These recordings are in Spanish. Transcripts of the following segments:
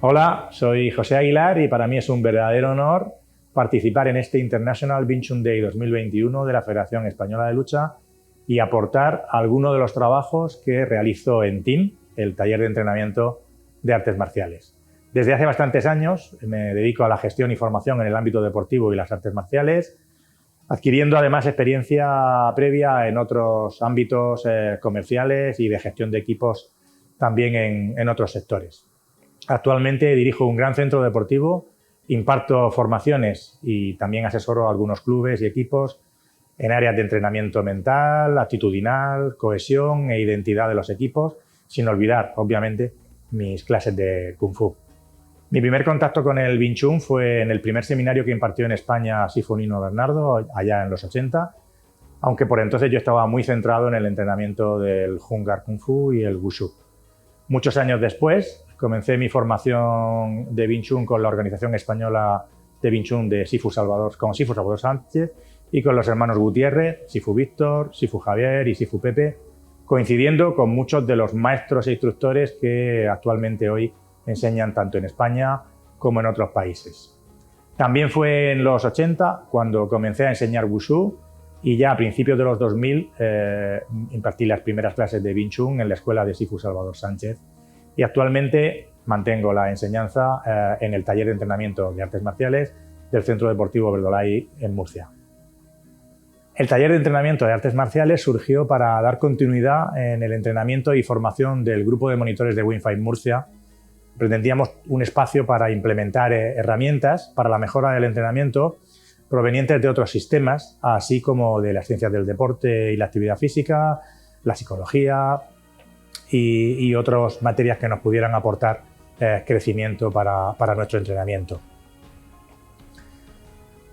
Hola, soy José Aguilar y para mí es un verdadero honor participar en este International Wing Chun Day 2021 de la Federación Española de Lucha y aportar algunos de los trabajos que realizo en TEAM, el taller de entrenamiento de artes marciales. Desde hace bastantes años me dedico a la gestión y formación en el ámbito deportivo y las artes marciales, adquiriendo además experiencia previa en otros ámbitos comerciales y de gestión de equipos también en otros sectores. Actualmente dirijo un gran centro deportivo, imparto formaciones y también asesoro a algunos clubes y equipos en áreas de entrenamiento mental, actitudinal, cohesión e identidad de los equipos, sin olvidar, obviamente, mis clases de Kung Fu. Mi primer contacto con el Wing Chun fue en el primer seminario que impartió en España Sifu Nino Bernardo, allá en los 80, aunque por entonces yo estaba muy centrado en el entrenamiento del Hung Gar Kung Fu y el Wushu. Muchos años después, comencé mi formación de Wing Chun con la Organización Española de Wing Chun de con Sifu Salvador Sánchez y con los hermanos Gutiérrez, Sifu Víctor, Sifu Javier y Sifu Pepe, coincidiendo con muchos de los maestros e instructores que actualmente hoy enseñan tanto en España como en otros países. También fue en los 80 cuando comencé a enseñar Wushu y ya a principios de los 2000 impartí las primeras clases de Wing Chun en la escuela de Sifu Salvador Sánchez y actualmente mantengo la enseñanza en el taller de entrenamiento de artes marciales del Centro Deportivo Verdolay en Murcia. El taller de entrenamiento de artes marciales surgió para dar continuidad en el entrenamiento y formación del grupo de monitores de Wing Fight Murcia. Pretendíamos un espacio para implementar herramientas para la mejora del entrenamiento provenientes de otros sistemas, así como de las ciencias del deporte y la actividad física, la psicología y otras materias que nos pudieran aportar crecimiento para nuestro entrenamiento.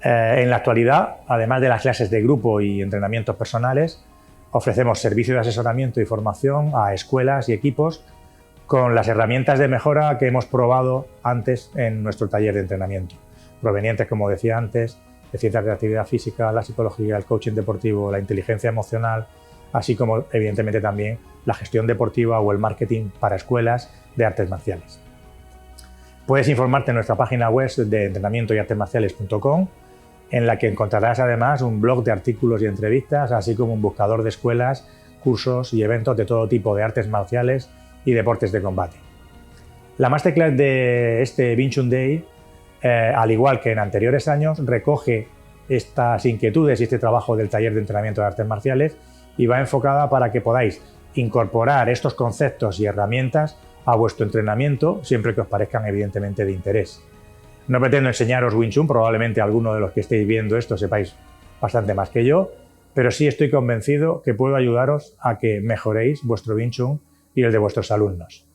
En la actualidad, además de las clases de grupo y entrenamientos personales, ofrecemos servicios de asesoramiento y formación a escuelas y equipos con las herramientas de mejora que hemos probado antes en nuestro taller de entrenamiento, provenientes, como decía antes, de ciencias de la actividad física, la psicología, el coaching deportivo, la inteligencia emocional, así como, evidentemente, también la gestión deportiva o el marketing para escuelas de artes marciales. Puedes informarte en nuestra página web de entrenamientoyartesmarciales.com, en la que encontrarás además un blog de artículos y entrevistas, así como un buscador de escuelas, cursos y eventos de todo tipo de artes marciales y deportes de combate. La masterclass de este Wing Chun Day, al igual que en anteriores años, recoge estas inquietudes y este trabajo del taller de entrenamiento de artes marciales y va enfocada para que podáis incorporar estos conceptos y herramientas a vuestro entrenamiento, siempre que os parezcan evidentemente de interés. No pretendo enseñaros Wing Chun, probablemente alguno de los que estéis viendo esto sepáis bastante más que yo, pero sí estoy convencido que puedo ayudaros a que mejoréis vuestro Wing Chun y el de vuestros alumnos.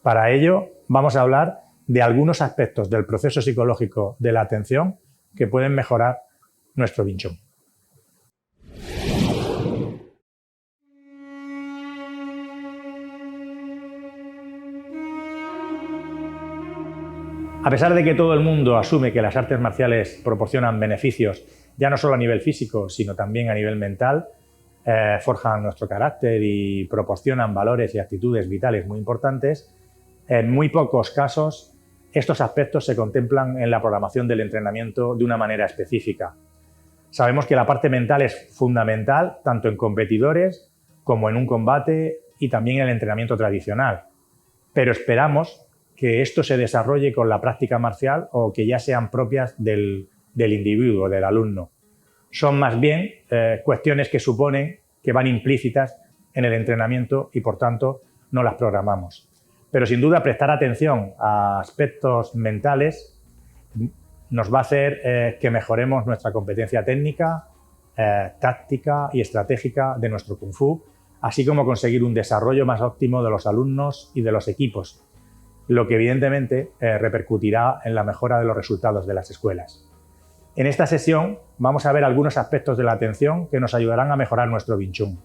Para ello, vamos a hablar de algunos aspectos del proceso psicológico de la atención que pueden mejorar nuestro Wing Chun. A pesar de que todo el mundo asume que las artes marciales proporcionan beneficios, ya no solo a nivel físico, sino también a nivel mental, forjan nuestro carácter y proporcionan valores y actitudes vitales muy importantes, en muy pocos casos estos aspectos se contemplan en la programación del entrenamiento de una manera específica. Sabemos que la parte mental es fundamental tanto en competidores como en un combate y también en el entrenamiento tradicional, pero esperamos que esto se desarrolle con la práctica marcial o que ya sean propias del individuo, del alumno. Son más bien cuestiones que suponen que van implícitas en el entrenamiento y, por tanto, no las programamos. Pero, sin duda, prestar atención a aspectos mentales nos va a hacer que mejoremos nuestra competencia técnica, táctica y estratégica de nuestro Kung Fu, así como conseguir un desarrollo más óptimo de los alumnos y de los equipos, lo que evidentemente repercutirá en la mejora de los resultados de las escuelas. En esta sesión vamos a ver algunos aspectos de la atención que nos ayudarán a mejorar nuestro Wing Chun.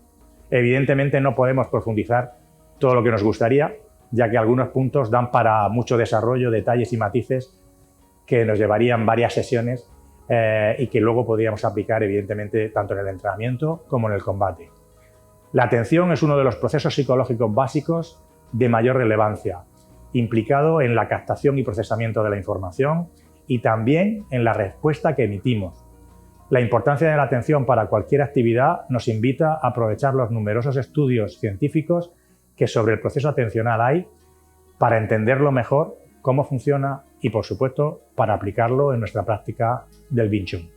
Evidentemente no podemos profundizar todo lo que nos gustaría, ya que algunos puntos dan para mucho desarrollo, detalles y matices que nos llevarían varias sesiones y que luego podríamos aplicar evidentemente tanto en el entrenamiento como en el combate. La atención es uno de los procesos psicológicos básicos de mayor relevancia implicado en la captación y procesamiento de la información y también en la respuesta que emitimos. La importancia de la atención para cualquier actividad nos invita a aprovechar los numerosos estudios científicos que sobre el proceso atencional hay para entenderlo mejor, cómo funciona y, por supuesto, para aplicarlo en nuestra práctica del Wing Chun.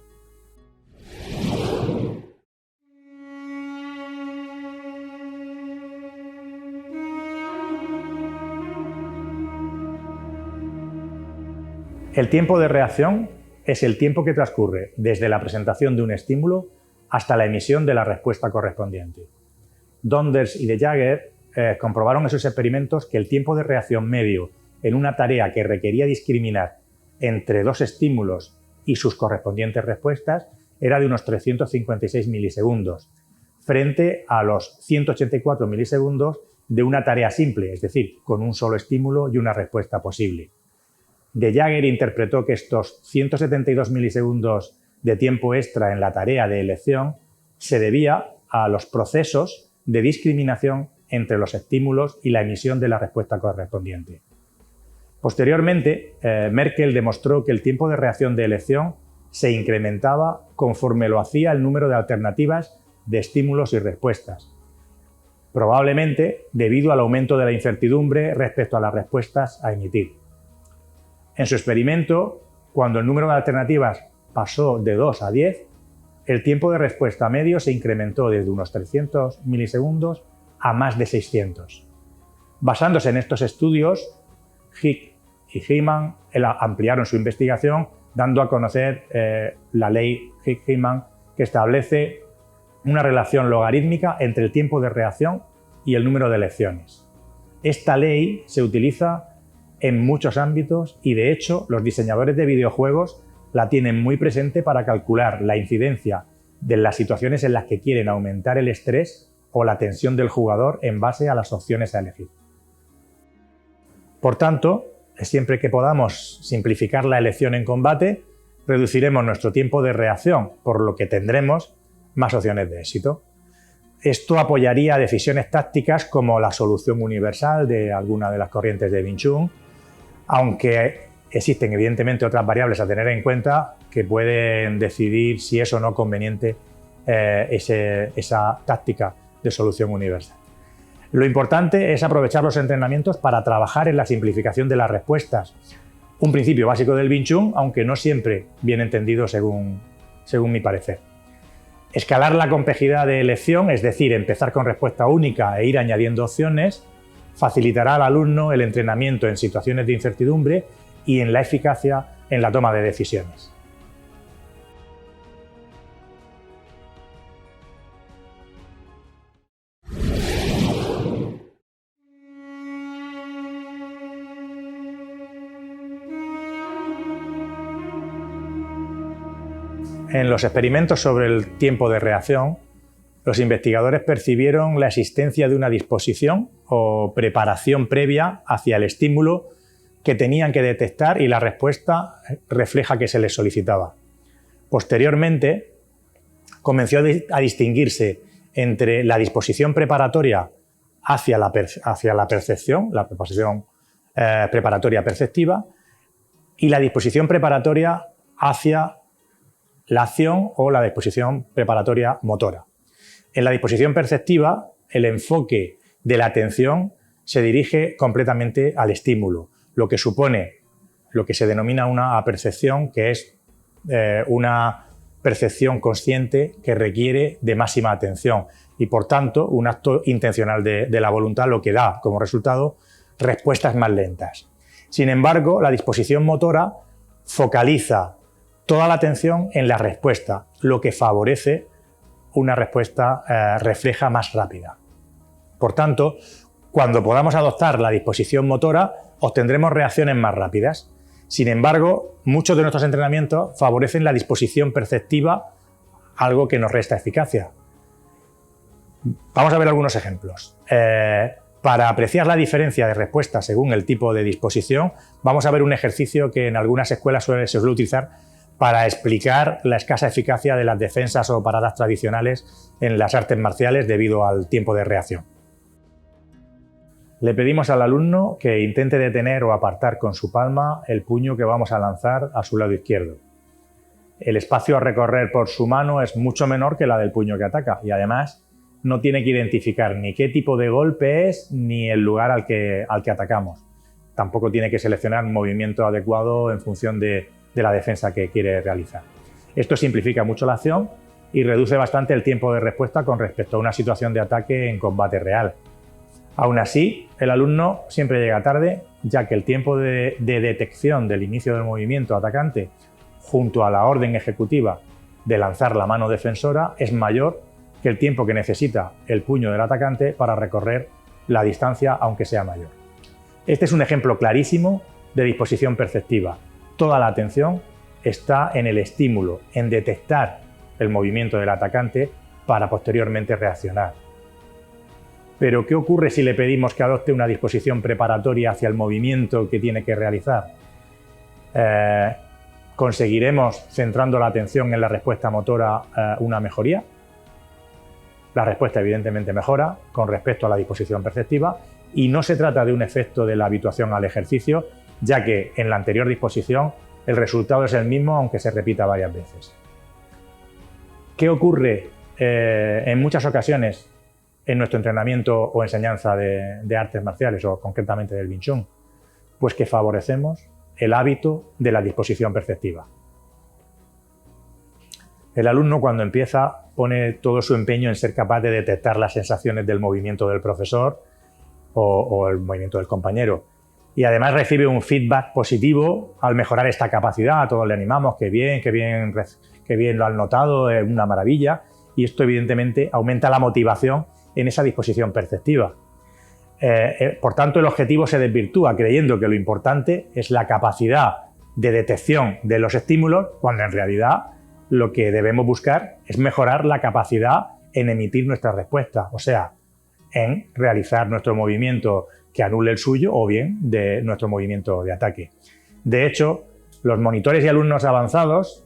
El tiempo de reacción es el tiempo que transcurre desde la presentación de un estímulo hasta la emisión de la respuesta correspondiente. Donders y de Jager comprobaron en sus experimentos que el tiempo de reacción medio en una tarea que requería discriminar entre dos estímulos y sus correspondientes respuestas era de unos 356 milisegundos, frente a los 184 milisegundos de una tarea simple, es decir, con un solo estímulo y una respuesta posible. De Jager interpretó que estos 172 milisegundos de tiempo extra en la tarea de elección se debía a los procesos de discriminación entre los estímulos y la emisión de la respuesta correspondiente. Posteriormente, Merkel demostró que el tiempo de reacción de elección se incrementaba conforme lo hacía el número de alternativas de estímulos y respuestas, probablemente debido al aumento de la incertidumbre respecto a las respuestas a emitir. En su experimento, cuando el número de alternativas pasó de 2 a 10, el tiempo de respuesta medio se incrementó desde unos 300 milisegundos a más de 600. Basándose en estos estudios, Hick y Heyman ampliaron su investigación, dando a conocer la ley Hick-Heyman, que establece una relación logarítmica entre el tiempo de reacción y el número de elecciones. Esta ley se utiliza en muchos ámbitos y, de hecho, los diseñadores de videojuegos la tienen muy presente para calcular la incidencia de las situaciones en las que quieren aumentar el estrés o la tensión del jugador en base a las opciones a elegir. Por tanto, siempre que podamos simplificar la elección en combate, reduciremos nuestro tiempo de reacción, por lo que tendremos más opciones de éxito. Esto apoyaría decisiones tácticas como la solución universal de alguna de las corrientes de Wing Chun, aunque existen evidentemente otras variables a tener en cuenta que pueden decidir si es o no conveniente esa táctica de solución universal. Lo importante es aprovechar los entrenamientos para trabajar en la simplificación de las respuestas, un principio básico del Wing Chun, aunque no siempre bien entendido según mi parecer. Escalar la complejidad de elección, es decir, empezar con respuesta única e ir añadiendo opciones, facilitará al alumno el entrenamiento en situaciones de incertidumbre y en la eficacia en la toma de decisiones. En los experimentos sobre el tiempo de reacción, los investigadores percibieron la existencia de una disposición o preparación previa hacia el estímulo que tenían que detectar y la respuesta refleja que se les solicitaba. Posteriormente, comenzó a distinguirse entre la disposición preparatoria hacia la percepción, la disposición preparatoria perceptiva, y la disposición preparatoria hacia la acción o la disposición preparatoria motora. En la disposición perceptiva, el enfoque de la atención se dirige completamente al estímulo, lo que supone lo que se denomina una apercepción, que es una percepción consciente que requiere de máxima atención y, por tanto, un acto intencional de la voluntad, lo que da como resultado respuestas más lentas. Sin embargo, la disposición motora focaliza toda la atención en la respuesta, lo que favorece una respuesta refleja más rápida. Por tanto, cuando podamos adoptar la disposición motora, obtendremos reacciones más rápidas. Sin embargo, muchos de nuestros entrenamientos favorecen la disposición perceptiva, algo que nos resta eficacia. Vamos a ver algunos ejemplos. Para apreciar la diferencia de respuesta según el tipo de disposición, vamos a ver un ejercicio que en algunas escuelas se suele utilizar para explicar la escasa eficacia de las defensas o paradas tradicionales en las artes marciales debido al tiempo de reacción. Le pedimos al alumno que intente detener o apartar con su palma el puño que vamos a lanzar a su lado izquierdo. El espacio a recorrer por su mano es mucho menor que la del puño que ataca y además no tiene que identificar ni qué tipo de golpe es ni el lugar al que atacamos. Tampoco tiene que seleccionar un movimiento adecuado en función de la defensa que quiere realizar. Esto simplifica mucho la acción y reduce bastante el tiempo de respuesta con respecto a una situación de ataque en combate real. Aún así, el alumno siempre llega tarde, ya que el tiempo de detección del inicio del movimiento atacante junto a la orden ejecutiva de lanzar la mano defensora es mayor que el tiempo que necesita el puño del atacante para recorrer la distancia, aunque sea mayor. Este es un ejemplo clarísimo de disposición perceptiva. Toda la atención está en el estímulo, en detectar el movimiento del atacante para posteriormente reaccionar. Pero, ¿qué ocurre si le pedimos que adopte una disposición preparatoria hacia el movimiento que tiene que realizar? ¿Conseguiremos, centrando la atención en la respuesta motora, una mejoría? La respuesta evidentemente mejora con respecto a la disposición perceptiva y no se trata de un efecto de la habituación al ejercicio, ya que en la anterior disposición el resultado es el mismo aunque se repita varias veces. ¿Qué ocurre en muchas ocasiones en nuestro entrenamiento o enseñanza de artes marciales o concretamente del Wing Chun? Pues que favorecemos el hábito de la disposición perceptiva. El alumno, cuando empieza, pone todo su empeño en ser capaz de detectar las sensaciones del movimiento del profesor o el movimiento del compañero. Y además recibe un feedback positivo al mejorar esta capacidad. A todos le animamos, qué bien lo han notado, es una maravilla. Y esto evidentemente aumenta la motivación en esa disposición perceptiva. Por tanto, el objetivo se desvirtúa creyendo que lo importante es la capacidad de detección de los estímulos, cuando en realidad lo que debemos buscar es mejorar la capacidad en emitir nuestra respuesta, o sea, en realizar nuestro movimiento que anule el suyo o bien de nuestro movimiento de ataque. De hecho, los monitores y alumnos avanzados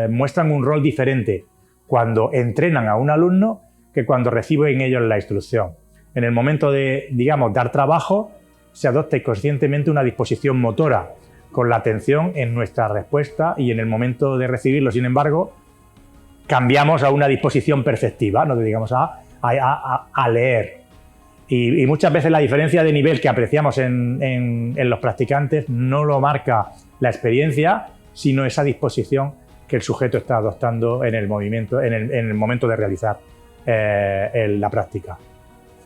muestran un rol diferente cuando entrenan a un alumno que cuando reciben ellos la instrucción. En el momento de, dar trabajo, se adopta conscientemente una disposición motora, con la atención en nuestra respuesta y en el momento de recibirlo, sin embargo, cambiamos a una disposición perceptiva, nos dedicamos a leer. Y muchas veces la diferencia de nivel que apreciamos en los practicantes no lo marca la experiencia, sino esa disposición que el sujeto está adoptando en el movimiento, en el momento de realizar la práctica.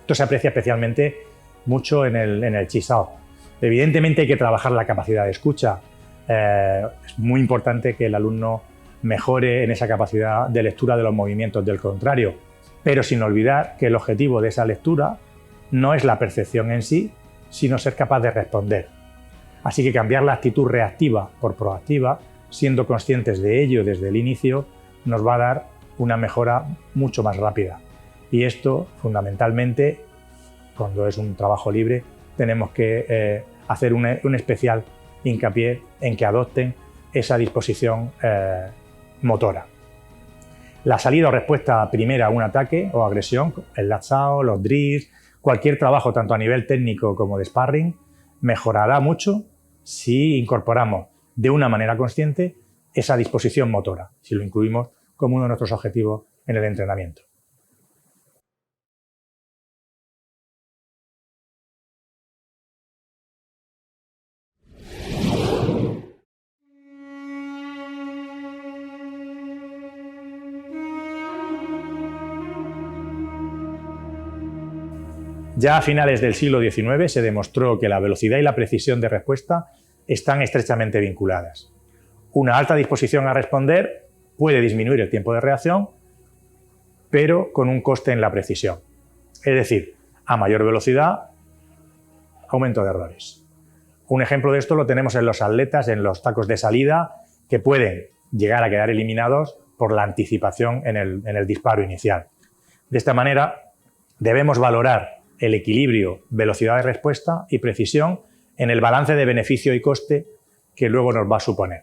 Esto se aprecia especialmente mucho en el Chi Sao. Evidentemente hay que trabajar la capacidad de escucha. Es muy importante que el alumno mejore en esa capacidad de lectura de los movimientos del contrario, pero sin olvidar que el objetivo de esa lectura no es la percepción en sí, sino ser capaz de responder. Así que cambiar la actitud reactiva por proactiva, siendo conscientes de ello desde el inicio, nos va a dar una mejora mucho más rápida. Y esto, fundamentalmente, cuando es un trabajo libre, tenemos que hacer un especial hincapié en que adopten esa disposición motora. La salida o respuesta primera a un ataque o agresión, el Lat Sao, los drills, cualquier trabajo tanto a nivel técnico como de sparring, mejorará mucho si incorporamos de una manera consciente esa disposición motora, si lo incluimos como uno de nuestros objetivos en el entrenamiento. Ya a finales del siglo XIX se demostró que la velocidad y la precisión de respuesta están estrechamente vinculadas. Una alta disposición a responder puede disminuir el tiempo de reacción, pero con un coste en la precisión. Es decir, a mayor velocidad, aumento de errores. Un ejemplo de esto lo tenemos en los atletas, en los tacos de salida, que pueden llegar a quedar eliminados por la anticipación en el disparo inicial. De esta manera, debemos valorar el equilibrio, velocidad de respuesta y precisión en el balance de beneficio y coste que luego nos va a suponer.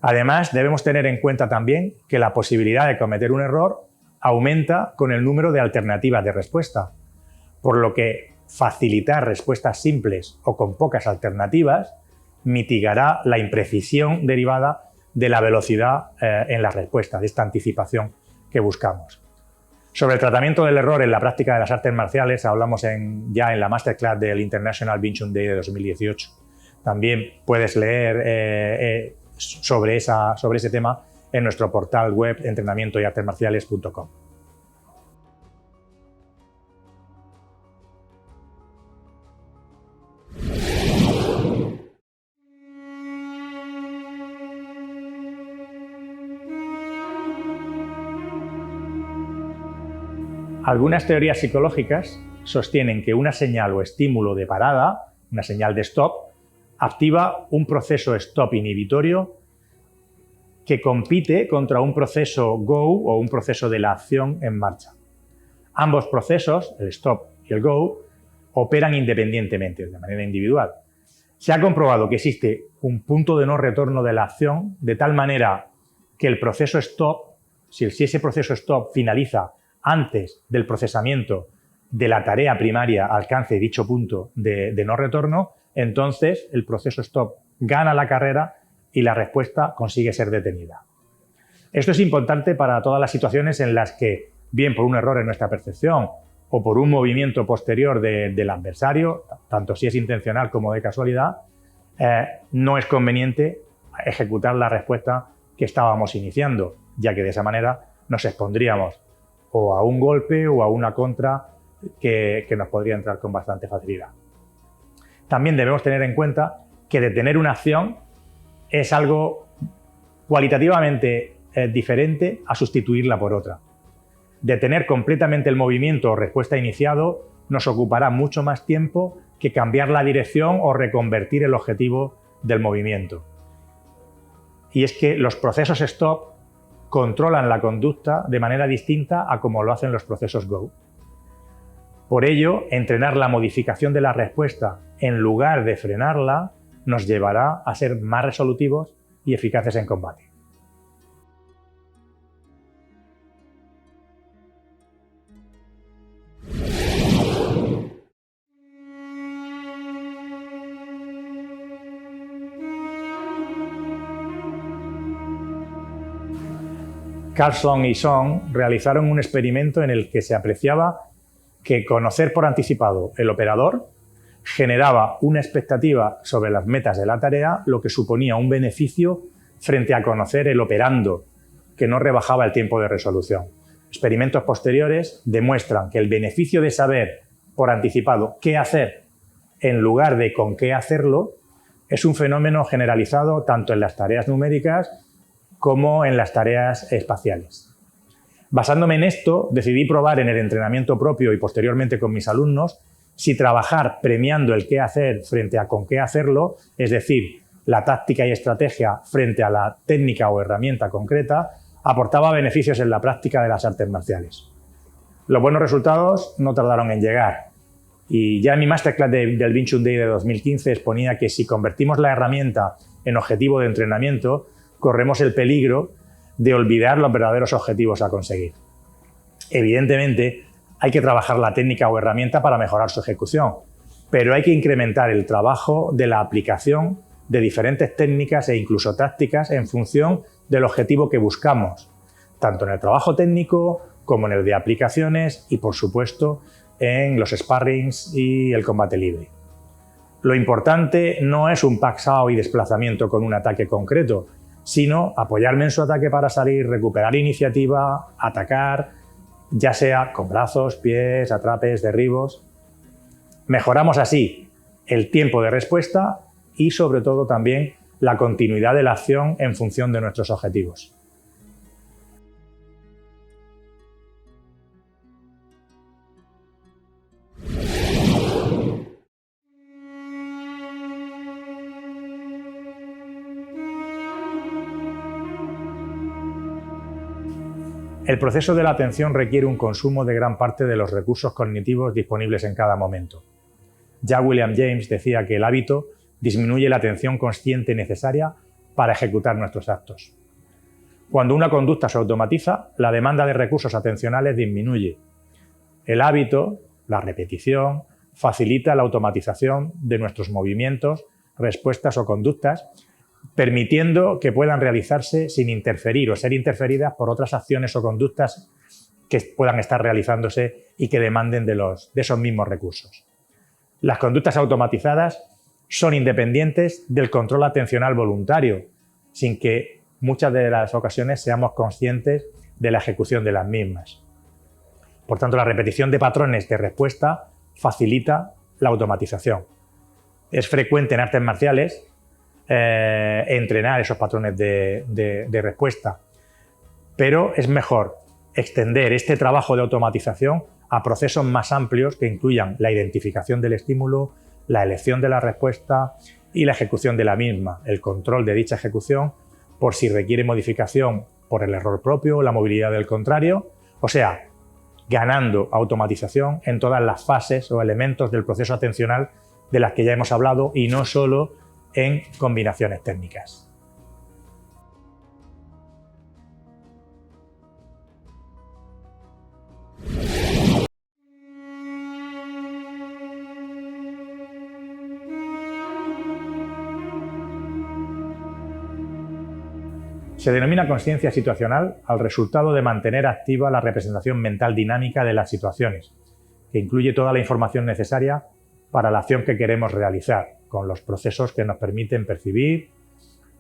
Además, debemos tener en cuenta también que la posibilidad de cometer un error aumenta con el número de alternativas de respuesta, por lo que facilitar respuestas simples o con pocas alternativas mitigará la imprecisión derivada de la velocidad en la respuesta, de esta anticipación que buscamos. Sobre el tratamiento del error en la práctica de las artes marciales hablamos ya en la masterclass del International Wing Chun Day de 2018. También puedes leer sobre ese tema en nuestro portal web entrenamientoyartesmarciales.com. Algunas teorías psicológicas sostienen que una señal o estímulo de parada, una señal de stop, activa un proceso stop inhibitorio que compite contra un proceso go o un proceso de la acción en marcha. Ambos procesos, el stop y el go, operan independientemente, de manera individual. Se ha comprobado que existe un punto de no retorno de la acción de tal manera que el proceso stop, si ese proceso stop finaliza antes del procesamiento de la tarea primaria alcance dicho punto de no retorno, entonces el proceso stop gana la carrera y la respuesta consigue ser detenida. Esto es importante para todas las situaciones en las que, bien por un error en nuestra percepción o por un movimiento posterior del adversario, tanto si es intencional como de casualidad, no es conveniente ejecutar la respuesta que estábamos iniciando, ya que de esa manera nos expondríamos o a un golpe o a una contra que nos podría entrar con bastante facilidad. También debemos tener en cuenta que detener una acción es algo cualitativamente diferente a sustituirla por otra. Detener completamente el movimiento o respuesta iniciado nos ocupará mucho más tiempo que cambiar la dirección o reconvertir el objetivo del movimiento. Y es que los procesos stop controlan la conducta de manera distinta a como lo hacen los procesos go. Por ello, entrenar la modificación de la respuesta en lugar de frenarla nos llevará a ser más resolutivos y eficaces en combate. Carlson y Song realizaron un experimento en el que se apreciaba que conocer por anticipado el operador generaba una expectativa sobre las metas de la tarea, lo que suponía un beneficio frente a conocer el operando, que no rebajaba el tiempo de resolución. Experimentos posteriores demuestran que el beneficio de saber por anticipado qué hacer en lugar de con qué hacerlo es un fenómeno generalizado tanto en las tareas numéricas como en las tareas espaciales. Basándome en esto, decidí probar en el entrenamiento propio y posteriormente con mis alumnos si trabajar premiando el qué hacer frente a con qué hacerlo, es decir, la táctica y estrategia frente a la técnica o herramienta concreta, aportaba beneficios en la práctica de las artes marciales. Los buenos resultados no tardaron en llegar. Y ya en mi masterclass del Wing Chun Day de 2015 exponía que si convertimos la herramienta en objetivo de entrenamiento, corremos el peligro de olvidar los verdaderos objetivos a conseguir. Evidentemente, hay que trabajar la técnica o herramienta para mejorar su ejecución, pero hay que incrementar el trabajo de la aplicación de diferentes técnicas e incluso tácticas en función del objetivo que buscamos, tanto en el trabajo técnico como en el de aplicaciones y, por supuesto, en los sparrings y el combate libre. Lo importante no es un pack-out y desplazamiento con un ataque concreto, sino apoyarme en su ataque para salir, recuperar iniciativa, atacar, ya sea con brazos, pies, atrapes, derribos. Mejoramos así el tiempo de respuesta y, sobre todo, también la continuidad de la acción en función de nuestros objetivos. El proceso de la atención requiere un consumo de gran parte de los recursos cognitivos disponibles en cada momento. Ya William James decía que el hábito disminuye la atención consciente necesaria para ejecutar nuestros actos. Cuando una conducta se automatiza, la demanda de recursos atencionales disminuye. El hábito, la repetición, facilita la automatización de nuestros movimientos, respuestas o conductas, permitiendo que puedan realizarse sin interferir o ser interferidas por otras acciones o conductas que puedan estar realizándose y que demanden de esos mismos recursos. Las conductas automatizadas son independientes del control atencional voluntario, sin que muchas de las ocasiones seamos conscientes de la ejecución de las mismas. Por tanto, la repetición de patrones de respuesta facilita la automatización. Es frecuente en artes marciales entrenar esos patrones de respuesta, pero es mejor extender este trabajo de automatización a procesos más amplios que incluyan la identificación del estímulo, la elección de la respuesta y la ejecución de la misma, el control de dicha ejecución por si requiere modificación por el error propio o la movilidad del contrario, o sea, ganando automatización en todas las fases o elementos del proceso atencional de las que ya hemos hablado y no solo en combinaciones técnicas. Se denomina consciencia situacional al resultado de mantener activa la representación mental dinámica de las situaciones, que incluye toda la información necesaria para la acción que queremos realizar, con los procesos que nos permiten percibir,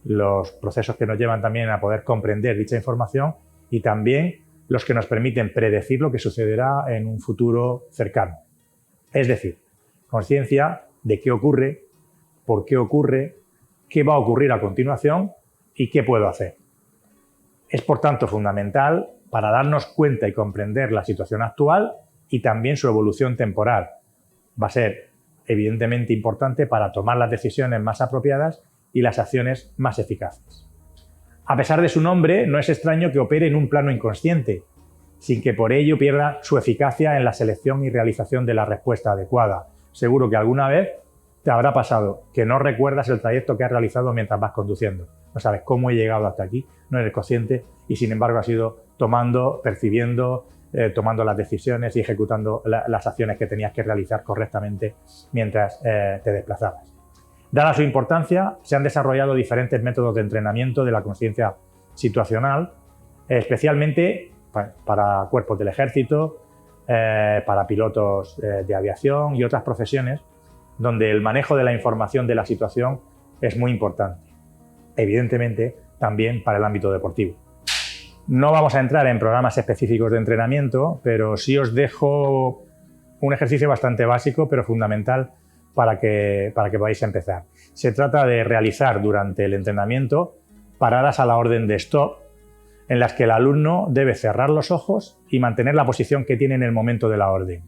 los procesos que nos llevan también a poder comprender dicha información y también los que nos permiten predecir lo que sucederá en un futuro cercano. Es decir, conciencia de qué ocurre, por qué ocurre, qué va a ocurrir a continuación y qué puedo hacer. Es, por tanto, fundamental para darnos cuenta y comprender la situación actual y también su evolución temporal. Va a ser, evidentemente, importante para tomar las decisiones más apropiadas y las acciones más eficaces. A pesar de su nombre, no es extraño que opere en un plano inconsciente, sin que por ello pierda su eficacia en la selección y realización de la respuesta adecuada. Seguro que alguna vez te habrá pasado que no recuerdas el trayecto que has realizado mientras vas conduciendo. No sabes cómo he llegado hasta aquí, no eres consciente y sin embargo has ido tomando, percibiendo, tomando las decisiones y ejecutando las acciones que tenías que realizar correctamente mientras te desplazabas. Dada su importancia, se han desarrollado diferentes métodos de entrenamiento de la consciencia situacional, especialmente para cuerpos del ejército, para pilotos de aviación y otras profesiones, donde el manejo de la información de la situación es muy importante. Evidentemente, también para el ámbito deportivo. No vamos a entrar en programas específicos de entrenamiento, pero sí os dejo un ejercicio bastante básico, pero fundamental para que podáis empezar. Se trata de realizar durante el entrenamiento paradas a la orden de stop, en las que el alumno debe cerrar los ojos y mantener la posición que tiene en el momento de la orden.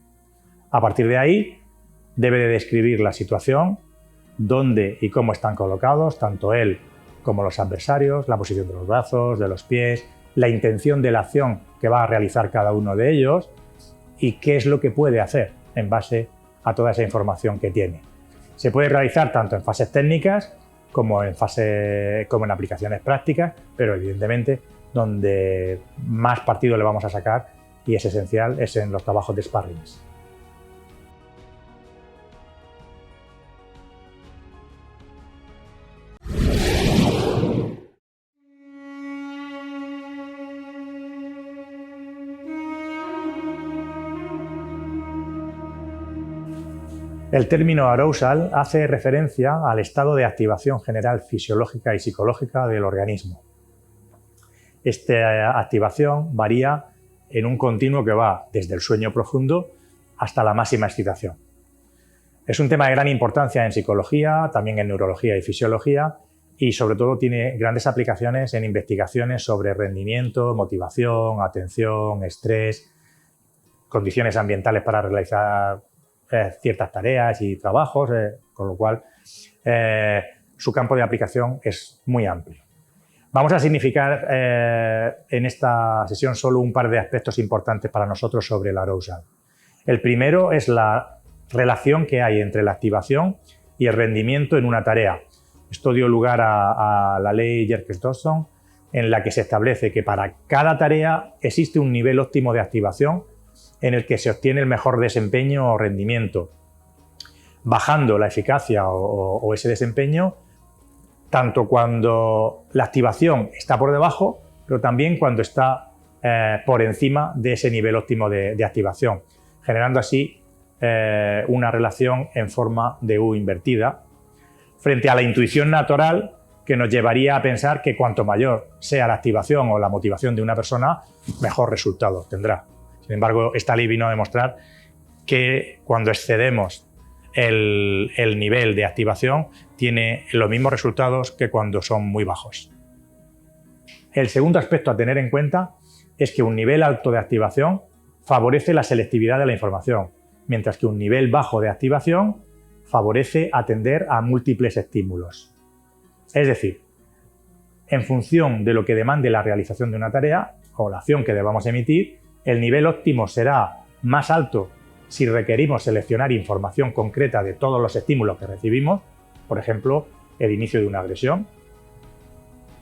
A partir de ahí, debe de describir la situación, dónde y cómo están colocados, tanto él como los adversarios, la posición de los brazos, de los pies, la intención de la acción que va a realizar cada uno de ellos y qué es lo que puede hacer en base a toda esa información que tiene. Se puede realizar tanto en fases técnicas como en aplicaciones prácticas, pero evidentemente donde más partido le vamos a sacar y es esencial es en los trabajos de sparrings. El término arousal hace referencia al estado de activación general fisiológica y psicológica del organismo. Esta activación varía en un continuo que va desde el sueño profundo hasta la máxima excitación. Es un tema de gran importancia en psicología, también en neurología y fisiología y sobre todo tiene grandes aplicaciones en investigaciones sobre rendimiento, motivación, atención, estrés, condiciones ambientales para realizar ciertas tareas y trabajos, con lo cual su campo de aplicación es muy amplio. Vamos a significar en esta sesión solo un par de aspectos importantes para nosotros sobre el arousal. El primero es la relación que hay entre la activación y el rendimiento en una tarea. Esto dio lugar a la ley Jerkes-Dodson, en la que se establece que para cada tarea existe un nivel óptimo de activación en el que se obtiene el mejor desempeño o rendimiento. bajando la eficacia o ese desempeño, tanto cuando la activación está por debajo, pero también cuando está por encima de ese nivel óptimo de activación, generando así una relación en forma de U invertida, frente a la intuición natural que nos llevaría a pensar que cuanto mayor sea la activación o la motivación de una persona, mejor resultado tendrá. Sin embargo, esta ley vino a demostrar que cuando excedemos el nivel de activación tiene los mismos resultados que cuando son muy bajos. El segundo aspecto a tener en cuenta es que un nivel alto de activación favorece la selectividad de la información, mientras que un nivel bajo de activación favorece atender a múltiples estímulos. Es decir, en función de lo que demande la realización de una tarea o la acción que debamos emitir, el nivel óptimo será más alto si requerimos seleccionar información concreta de todos los estímulos que recibimos, por ejemplo, el inicio de una agresión,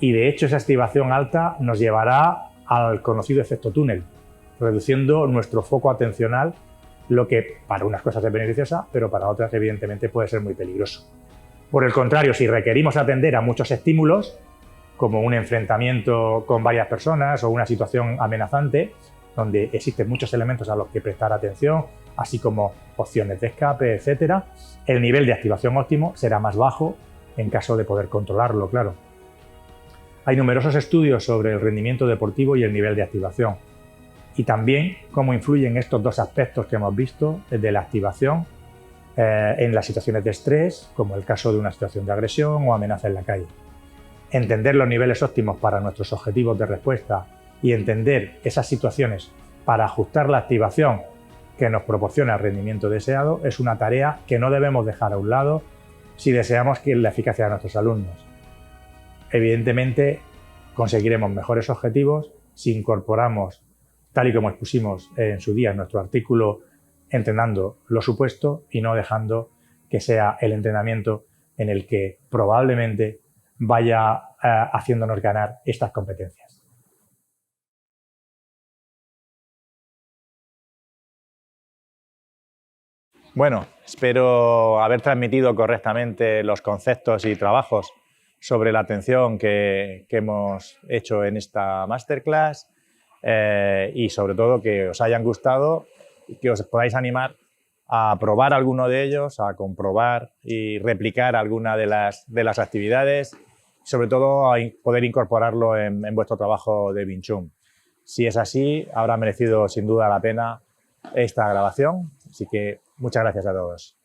y de hecho esa activación alta nos llevará al conocido efecto túnel, reduciendo nuestro foco atencional, lo que para unas cosas es beneficiosa, pero para otras evidentemente puede ser muy peligroso. Por el contrario, si requerimos atender a muchos estímulos, como un enfrentamiento con varias personas o una situación amenazante, donde existen muchos elementos a los que prestar atención, así como opciones de escape, etc., el nivel de activación óptimo será más bajo en caso de poder controlarlo, claro. Hay numerosos estudios sobre el rendimiento deportivo y el nivel de activación, y también cómo influyen estos dos aspectos que hemos visto de la activación en las situaciones de estrés, como el caso de una situación de agresión o amenaza en la calle. Entender los niveles óptimos para nuestros objetivos de respuesta y entender esas situaciones para ajustar la activación que nos proporciona el rendimiento deseado es una tarea que no debemos dejar a un lado si deseamos que la eficacia de nuestros alumnos. Evidentemente, conseguiremos mejores objetivos si incorporamos, tal y como expusimos en su día en nuestro artículo, entrenando lo supuesto y no dejando que sea el entrenamiento en el que probablemente vaya haciéndonos ganar estas competencias. Bueno, espero haber transmitido correctamente los conceptos y trabajos sobre la atención que hemos hecho en esta masterclass y sobre todo que os hayan gustado y que os podáis animar a probar alguno de ellos, a comprobar y replicar alguna de las actividades, sobre todo a poder incorporarlo en vuestro trabajo de Wing Chun. Si es así, habrá merecido sin duda la pena esta grabación, así que muchas gracias a todos.